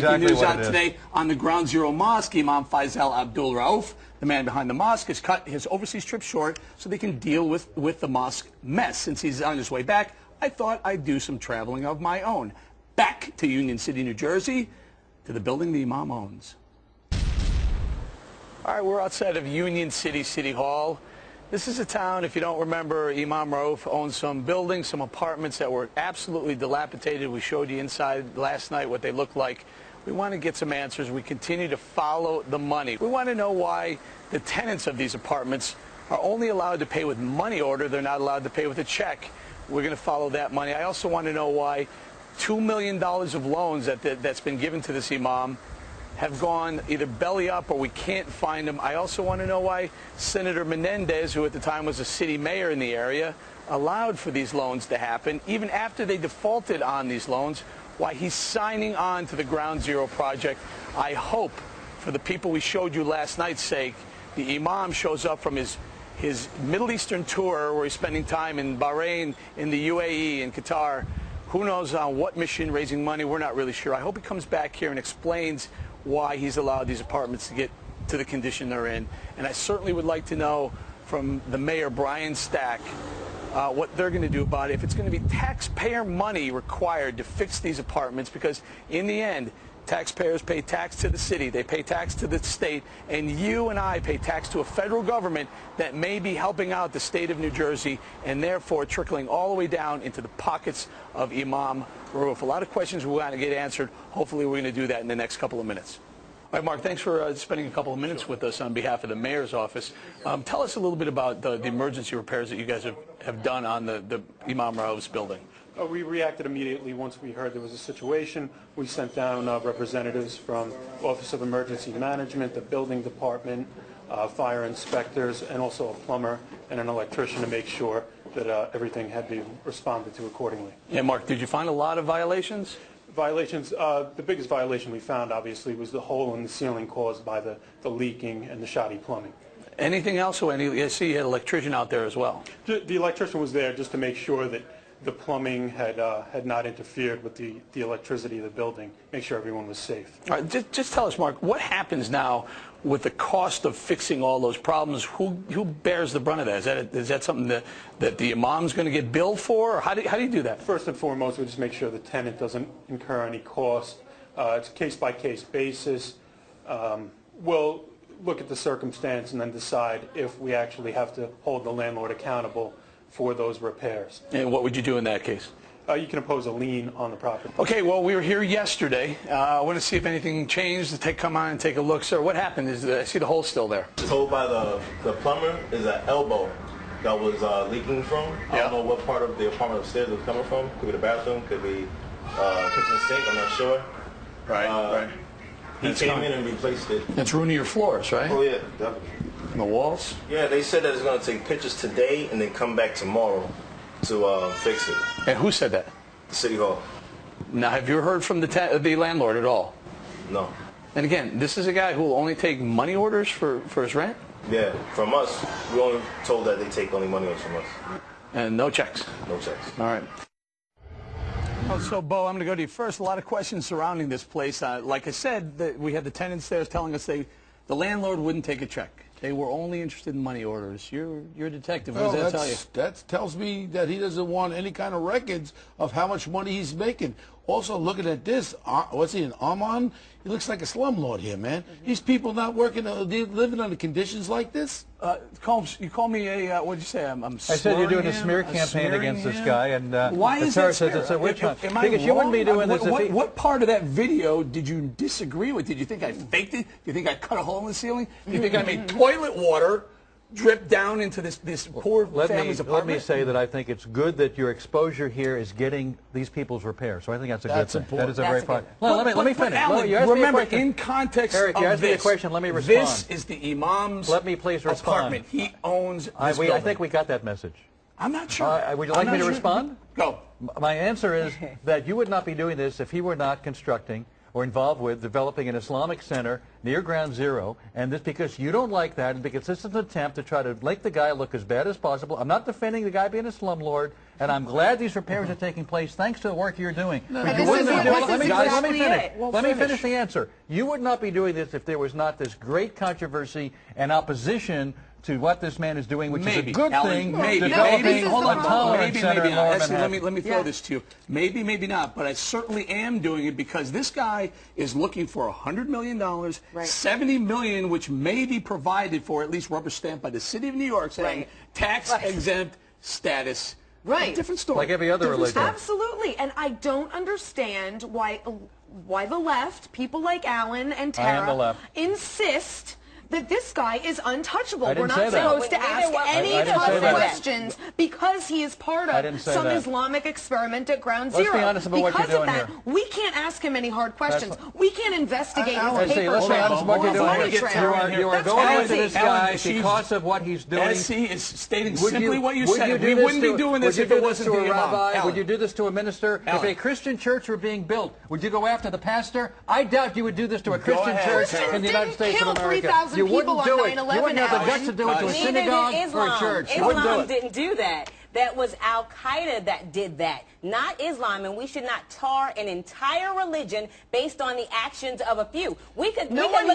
exactly news what out it is. today on the Ground Zero Mosque. Imam Rauf, the man behind the mosque, has cut his overseas trip short so they can deal with the mosque mess. Since he's on his way back, I thought I'd do some traveling of my own. Back to Union City, New Jersey, to the building the Imam owns. All right, we're outside of Union City City Hall. This is a town, if you don't remember, Imam Rauf owns some buildings, some apartments that were absolutely dilapidated. We showed you inside last night what they look like. We want to get some answers. We continue to follow the money. We want to know why the tenants of these apartments are only allowed to pay with money order. They're not allowed to pay with a check. We're going to follow that money. I also want to know why $2 million of loans that's been given to this Imam have gone either belly up or we can't find them. I also want to know why Senator Menendez, who at the time was a city mayor in the area, allowed for these loans to happen, even after they defaulted on these loans, why he's signing on to the Ground Zero project. I hope, for the people we showed you last night's sake, the Imam shows up from his Middle Eastern tour where he's spending time in Bahrain, in the UAE, in Qatar. Who knows on what mission, raising money, we're not really sure. I hope he comes back here and explains why he's allowed these apartments to get to the condition they're in. And I certainly would like to know from the mayor, Brian Stack, what they're going to do about it. If it's going to be taxpayer money required to fix these apartments, because in the end, taxpayers pay tax to the city, they pay tax to the state, and you and I pay tax to a federal government that may be helping out the state of New Jersey and therefore trickling all the way down into the pockets of Imam Rauf. A lot of questions we want to get answered. Hopefully we're going to do that in the next couple of minutes. All right, Mark, thanks for spending a couple of minutes with us on behalf of the mayor's office. Tell us a little bit about the emergency repairs that you guys have done on the Imam Rauf's building. We reacted immediately once we heard there was a situation. We sent down representatives from Office of Emergency Management, the building department, fire inspectors, and also a plumber and an electrician to make sure that everything had been responded to accordingly. Yeah, Mark, did you find a lot of violations? Violations, the biggest violation we found, obviously, was the hole in the ceiling caused by the leaking and the shoddy plumbing. Anything else? I see you had an electrician out there as well. The electrician was there just to make sure that the plumbing had not interfered with the electricity of the building, make sure everyone was safe. All right, just tell us, Mark, what happens now with the cost of fixing all those problems? Who bears the brunt of that? Is that something that the Imam's going to get billed for? Or how do you do that? First and foremost, we just make sure the tenant doesn't incur any cost. It's a case-by-case basis. We'll look at the circumstance and then decide if we actually have to hold the landlord accountable for those repairs. And what would you do in that case? You can impose a lien on the property. Okay, well, we were here yesterday. I want to see if anything changed. Come on and take a look. Sir, what happened? I see the hole still there. Told by the plumber is an elbow that was leaking from. I don't know what part of the apartment upstairs it was coming from. Could be the bathroom, could be kitchen sink, I'm not sure. Right. He came in and replaced it. It's ruining your floors, right? Oh, yeah, definitely. And the walls? Yeah, they said that it's going to take pictures today and then come back tomorrow to fix it. And who said that? The City Hall. Now, have you heard from the landlord at all? No. And again, this is a guy who will only take money orders for his rent? Yeah, from us, we only told that they take only money orders from us. And no checks? No checks. All right. Oh, so, Beau, I'm going to go to you first. A lot of questions surrounding this place. Like I said, we had the tenants there telling us the landlord wouldn't take a check. They were only interested in money orders. You're a detective. What does that tell you? That tells me that he doesn't want any kind of records of how much money he's making. Also, looking at this, what's he, an Armand? He looks like a slumlord here, man. These people not working, living under conditions like this? You call me a, what did you say? I said you're doing a smear campaign against this guy. And why is that says it's a witch hunt. Because you wouldn't be doing this if he... What part of that video did you disagree with? Did you think I faked it? Do you think I cut a hole in the ceiling? Do you think I made toilet water drip down into this poor family's apartment? Let me say that I think it's good that your exposure here is getting these people's repairs. So I think that's a good thing. Important. That is a very fine. Well, let me finish. Alan, remember, in context Eric, you of asked me a question. Let me respond. This is the Imam's Let me please respond. apartment. He owns this I building. think we got that message. I'm not sure. Would you like me to respond? Go. My answer is that you would not be doing this if he were not constructing or involved with developing an Islamic center near Ground Zero, and this because you don't like that, and because this is an attempt to try to make the guy look as bad as possible. I'm not defending the guy being a slumlord, and I'm glad these repairs are taking place thanks to the work you're doing. Let me finish the answer. You would not be doing this if there was not this great controversy and opposition to what this man is doing, which is a good thing. Developing a tolerance center in Lower Manhattan. Let me throw this to you. Maybe, maybe not, but I certainly am doing it because this guy is looking for $100 million, $70 million, which may be provided for, at least rubber stamped by the city of New York, saying tax-exempt status. Right. Different story. Like every other religion. Absolutely. And I don't understand why the left, people like Alan and Tara, insist that this guy is untouchable. We're not supposed to ask any tough questions because he is part of some Islamic experiment at Ground Zero. Let's be honest about what you're doing here. We can't ask him any hard questions. We can't investigate his papers. Let's be honest about what you're doing here. You are going into this guy because of what he's doing. He is stating simply what you said. We wouldn't be doing this if it wasn't to a rabbi. Would you do this to a minister? If a Christian church were being built, would you go after the pastor? I doubt you would do this to a Christian church in the United States of America. You wouldn't do it. You wouldn't have the guts to do it to a synagogue or a church. You wouldn't do it. Islam didn't do that. That was Al-Qaeda that did that, not Islam, and we should not tar an entire religion based on the actions of a few. We could look at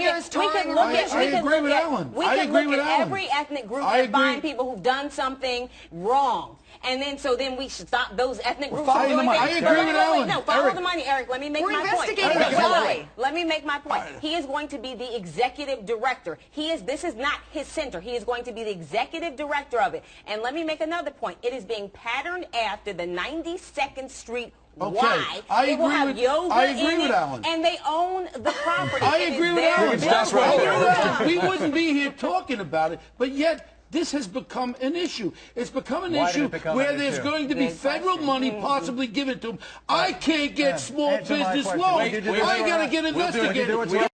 every ethnic group and find people who've done something wrong. And then, then we should stop those ethnic groups from doing things. I agree with Alan. No, follow the money, Eric. Let me make my point. Let me make my point. He is going to be the executive director. This is not his center. He is going to be the executive director of it. And let me make another point. It is being patterned after the 92nd Street Y. It will have yoga in it, and they own the property. I agree with Alan. That's right. We wouldn't be here talking about it, but yet this has become an issue. It's become an issue where there's going to be federal money possibly given to them. I can't get small business loans. I got to get investigated.